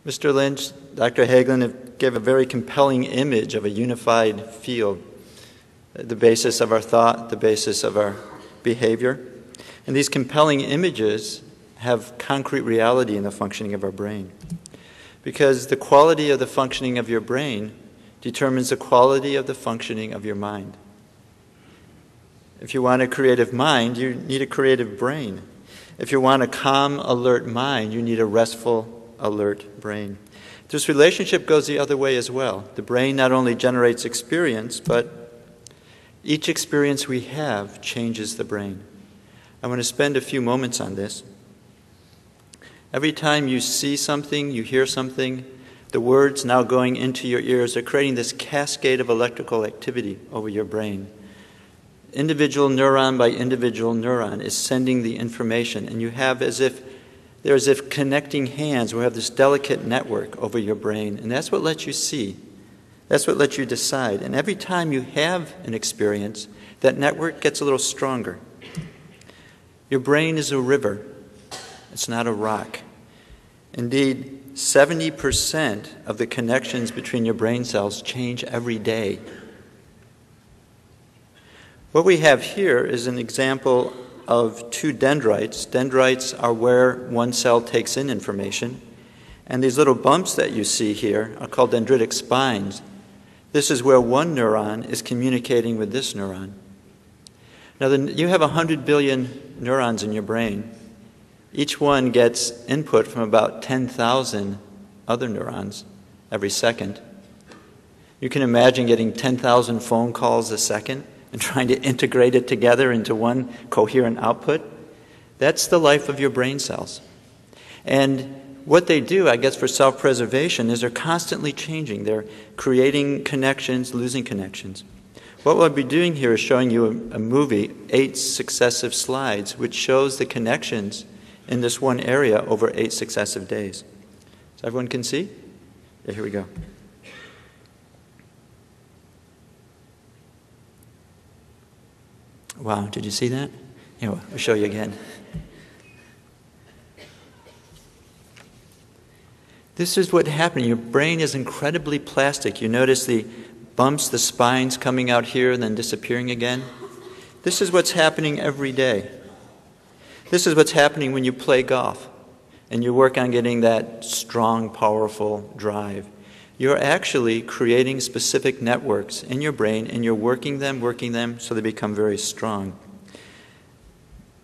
Mr. Lynch, Dr. Hagelin gave a very compelling image of a unified field, the basis of our thought, the basis of our behavior. And these compelling images have concrete reality in the functioning of our brain. Because the quality of the functioning of your brain determines the quality of the functioning of your mind. If you want a creative mind, you need a creative brain. If you want a calm, alert mind, you need a restful, alert brain. This relationship goes the other way as well. The brain not only generates experience, but each experience we have changes the brain. I want to spend a few moments on this. Every time you see something, you hear something, the words now going into your ears are creating this cascade of electrical activity over your brain. Individual neuron by individual neuron is sending the information, and you have they're as if connecting hands. We have this delicate network over your brain, and that's what lets you see. That's what lets you decide. And every time you have an experience, that network gets a little stronger. Your brain is a river. It's not a rock. Indeed, 70% of the connections between your brain cells change every day. What we have here is an example of two dendrites. Dendrites are where one cell takes in information. And these little bumps that you see here are called dendritic spines. This is where one neuron is communicating with this neuron. Now, you have 100 billion neurons in your brain. Each one gets input from about 10,000 other neurons every second. You can imagine getting 10,000 phone calls a second and trying to integrate it together into one coherent output. That's the life of your brain cells. And what they do, I guess, for self-preservation is they're constantly changing. They're creating connections, losing connections. What we'll be doing here is showing you a movie, 8 successive slides, which shows the connections in this one area over 8 successive days. So everyone can see? Yeah, here we go. Wow, did you see that? Here, I'll show you again. This is what happened. Your brain is incredibly plastic. You notice the bumps, the spines coming out here and then disappearing again. This is what's happening every day. This is what's happening when you play golf and you work on getting that strong, powerful drive. You're actually creating specific networks in your brain, and you're working them so they become very strong.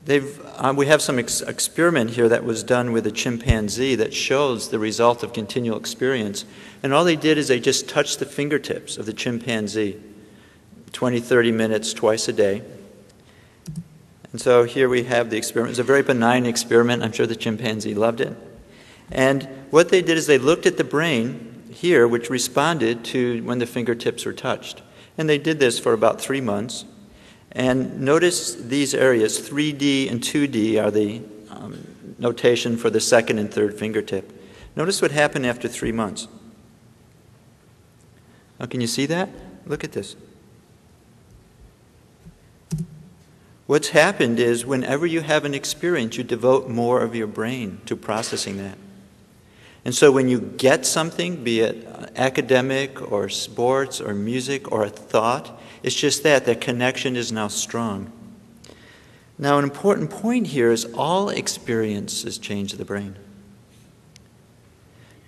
We have some experiment here that was done with a chimpanzee that shows the result of continual experience. And all they did is they just touched the fingertips of the chimpanzee 20, 30 minutes twice a day. And so here we have the experiment. It was a very benign experiment. I'm sure the chimpanzee loved it. And what they did is they looked at the brain here, which responded to when the fingertips were touched. And they did this for about 3 months. And notice these areas, 3D and 2D are the notation for the second and third fingertip. Notice what happened after 3 months. Now, can you see that? Look at this. What's happened is whenever you have an experience, you devote more of your brain to processing that. And so when you get something, be it academic or sports or music or a thought, it's just that connection is now strong. Now, an important point here is all experiences change the brain.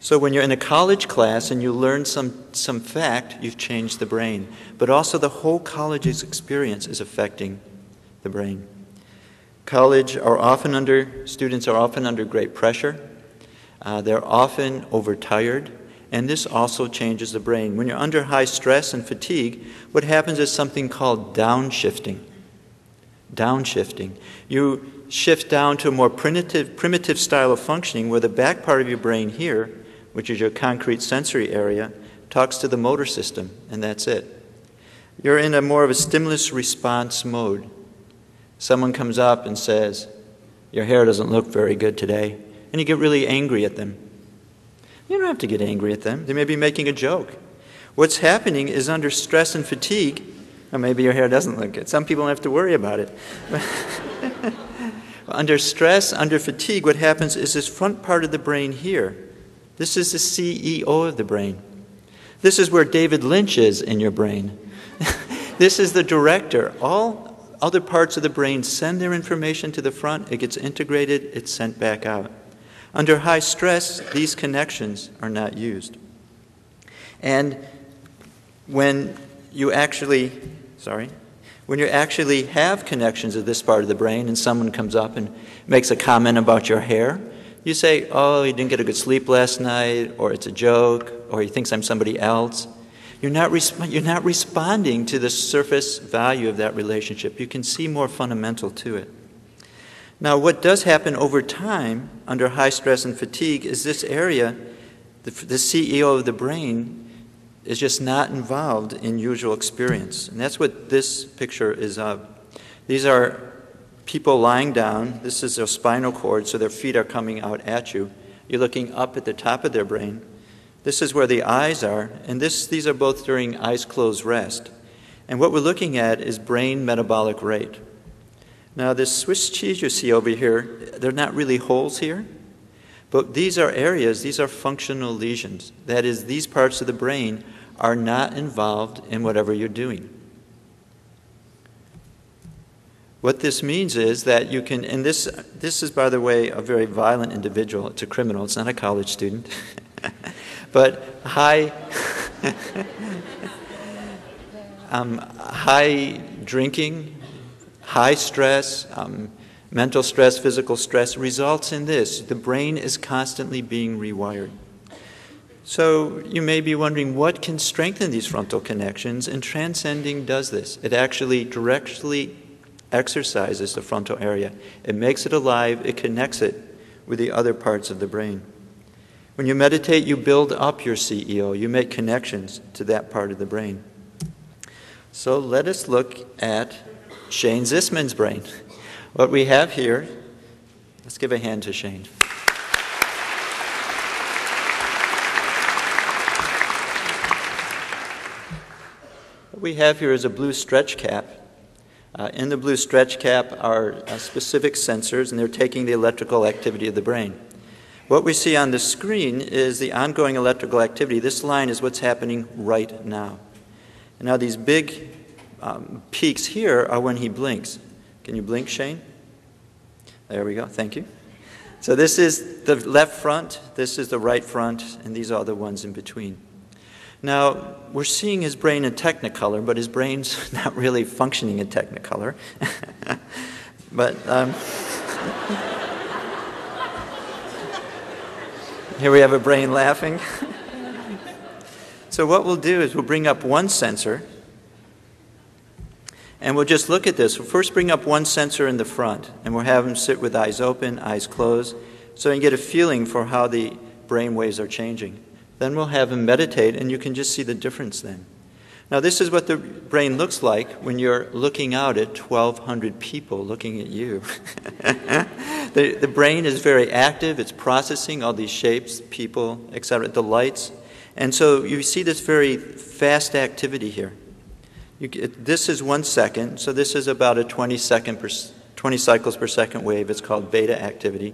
So when you're in a college class and you learn some fact, you've changed the brain. But also the whole college's experience is affecting the brain. Students are often under great pressure. They're often overtired, and this also changes the brain. When you're under high stress and fatigue, what happens is something called downshifting. Downshifting. You shift down to a more primitive style of functioning where the back part of your brain here, which is your concrete sensory area, talks to the motor system, and that's it. You're in a more of a stimulus response mode. Someone comes up and says, "Your hair doesn't look very good today." And you get really angry at them. You don't have to get angry at them. They may be making a joke. What's happening is under stress and fatigue, or maybe your hair doesn't look good. Some people don't have to worry about it. Under stress, under fatigue, what happens is this front part of the brain here This is the CEO of the brain. This is where David Lynch is in your brain. This is the director. All other parts of the brain send their information to the front. It gets integrated. It's sent back out. Under high stress, these connections are not used. And when you actually have connections of this part of the brain and someone comes up and makes a comment about your hair, you say, oh, you didn't get a good sleep last night, or it's a joke, or he thinks I'm somebody else. You're not responding to the surface value of that relationship. You can see more fundamental to it. Now, what does happen over time under high stress and fatigue is this area, the CEO of the brain, is just not involved in usual experience. And that's what this picture is of. These are people lying down. This is their spinal cord, so their feet are coming out at you. You're looking up at the top of their brain. This is where the eyes are, and these are both during eyes closed rest. And what we're looking at is brain metabolic rate. Now, this Swiss cheese you see over here, they're not really holes here, but these are areas, these are functional lesions. That is, these parts of the brain are not involved in whatever you're doing. What this means is that you can, and this is, by the way, a very violent individual. It's a criminal. It's not a college student. But high drinking, high stress, mental stress, physical stress results in this. The brain is constantly being rewired. So you may be wondering what can strengthen these frontal connections, and transcending does this. It actually directly exercises the frontal area. It makes it alive. It connects it with the other parts of the brain. When you meditate, you build up your CEO. You make connections to that part of the brain. So let us look at Shane Zisman's brain. What we have here, let's give a hand to Shane. What we have here is a blue stretch cap. In the blue stretch cap are specific sensors, and they're taking the electrical activity of the brain. What we see on the screen is the ongoing electrical activity. This line is what's happening right now. And now these big peaks here are when he blinks. Can you blink, Shane? There we go. Thank you. So this is the left front, this is the right front, and these are the ones in between. Now, we're seeing his brain in Technicolor, but his brain's not really functioning in Technicolor. But here we have a brain laughing. So what we'll do is we'll bring up one sensor, and we'll just look at this. We'll first bring up one sensor in the front, and we'll have him sit with eyes open, eyes closed, so you can get a feeling for how the brain waves are changing. Then we'll have him meditate, and you can just see the difference then. Now, this is what the brain looks like when you're looking out at 1,200 people looking at you. The brain is very active. It's processing all these shapes, people, etc., the lights. And so you see this very fast activity here. This is 1 second, so this is about a 20 cycles per second wave. It's called beta activity.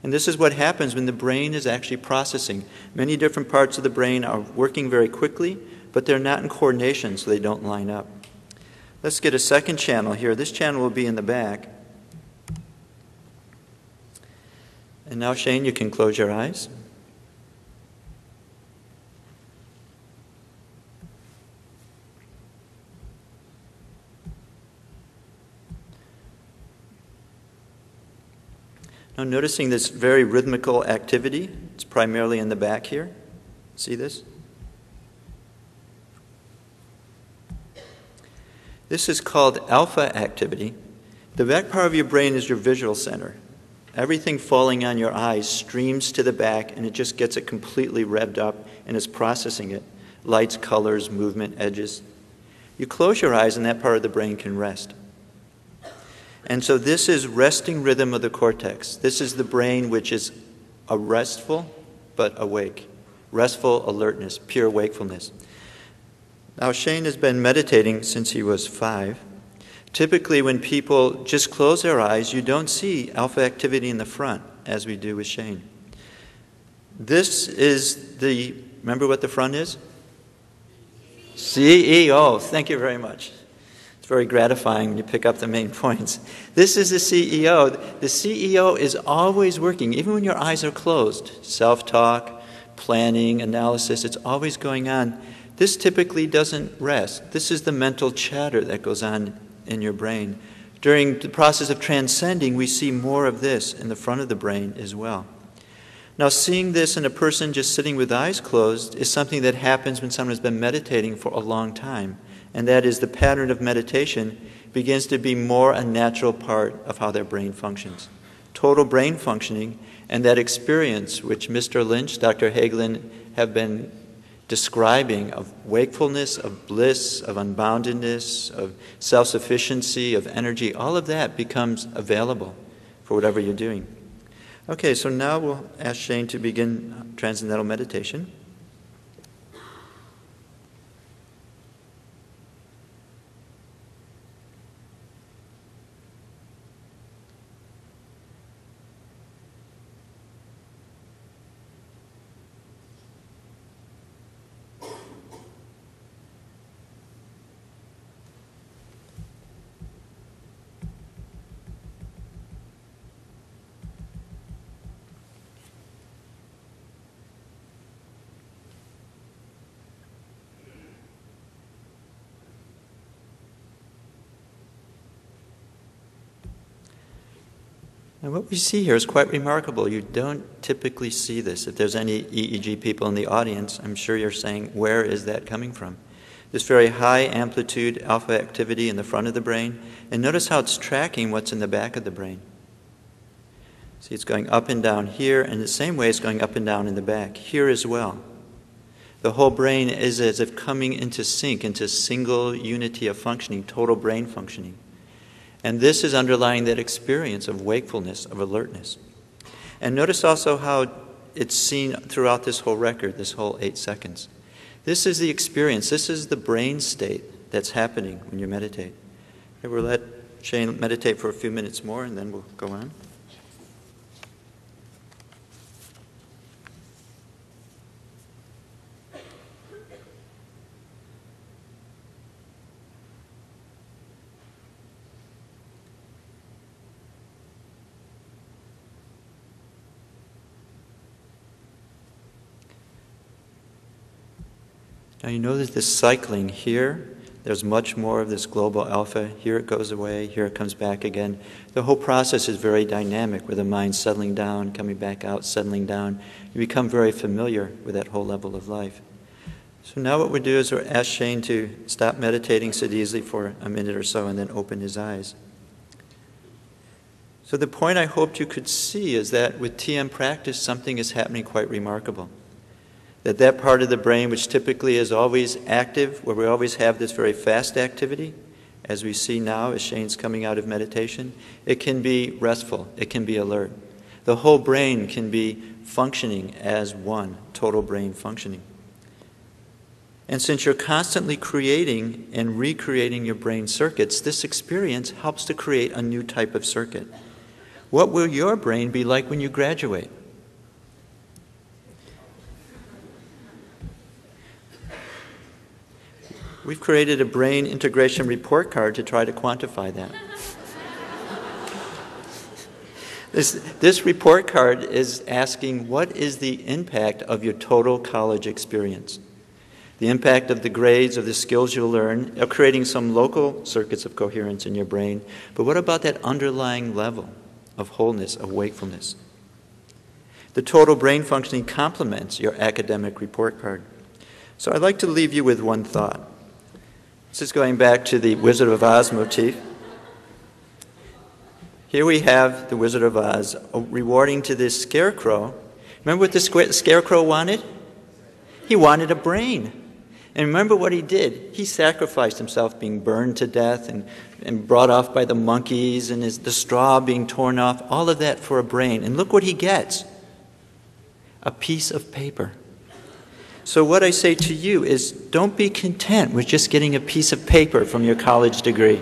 And this is what happens when the brain is actually processing. Many different parts of the brain are working very quickly, but they're not in coordination, so they don't line up. Let's get a second channel here. This channel will be in the back. And now, Shane, you can close your eyes. Now, noticing this very rhythmical activity, it's primarily in the back here. See this? This is called alpha activity. The back part of your brain is your visual center. Everything falling on your eyes streams to the back, and it just gets it completely revved up and is processing it. Lights, colors, movement, edges. You close your eyes, and that part of the brain can rest. And so this is resting rhythm of the cortex. This is the brain which is a restful but awake. Restful alertness, pure wakefulness. Now, Shane has been meditating since he was 5. Typically, when people just close their eyes, you don't see alpha activity in the front, as we do with Shane. This is the, remember what the front is? CEO. Thank you very much. It's very gratifying when you pick up the main points. This is the CEO. The CEO is always working, even when your eyes are closed. Self-talk, planning, analysis, it's always going on. This typically doesn't rest. This is the mental chatter that goes on in your brain. During the process of transcending, we see more of this in the front of the brain as well. Now, seeing this in a person just sitting with eyes closed is something that happens when someone has been meditating for a long time. And that is the pattern of meditation begins to be more a natural part of how their brain functions. Total brain functioning and that experience which Mr. Lynch, Dr. Hagelin have been describing of wakefulness, of bliss, of unboundedness, of self-sufficiency, of energy, all of that becomes available for whatever you're doing. Okay, so now we'll ask Shane to begin transcendental meditation. And what we see here is quite remarkable. You don't typically see this. If there's any EEG people in the audience, I'm sure you're saying, where is that coming from? This very high amplitude alpha activity in the front of the brain. And notice how it's tracking what's in the back of the brain. See, it's going up and down here, and the same way it's going up and down in the back, here as well. The whole brain is as if coming into sync, into single unity of functioning, total brain functioning. And this is underlying that experience of wakefulness, of alertness. And notice also how it's seen throughout this whole record, this whole 8 seconds. This is the experience, this is the brain state that's happening when you meditate. Okay, we'll let Shane meditate for a few minutes more and then we'll go on. Now you notice this cycling here. There's much more of this global alpha. Here it goes away, here it comes back again. The whole process is very dynamic, with the mind settling down, coming back out, settling down. You become very familiar with that whole level of life. So now what we do is we'll ask Shane to stop meditating, sit easily for a minute or so, and then open his eyes. So the point I hoped you could see is that with TM practice, something is happening quite remarkable. That part of the brain which typically is always active, where we always have this very fast activity, as we see now as Shane's coming out of meditation, it can be restful, it can be alert. The whole brain can be functioning as one, total brain functioning. And since you're constantly creating and recreating your brain circuits, this experience helps to create a new type of circuit. What will your brain be like when you graduate? We've created a brain integration report card to try to quantify that. This report card is asking, what is the impact of your total college experience? The impact of the grades, of the skills you'll learn, of creating some local circuits of coherence in your brain, but what about that underlying level of wholeness, of wakefulness? The total brain functioning complements your academic report card. So I'd like to leave you with one thought. This is going back to the Wizard of Oz motif. Here we have the Wizard of Oz rewarding to this scarecrow. Remember what the scarecrow wanted? He wanted a brain. And remember what he did? He sacrificed himself, being burned to death and brought off by the monkeys, and the straw being torn off, all of that for a brain. And look what he gets. A piece of paper. So what I say to you is, don't be content with just getting a piece of paper from your college degree.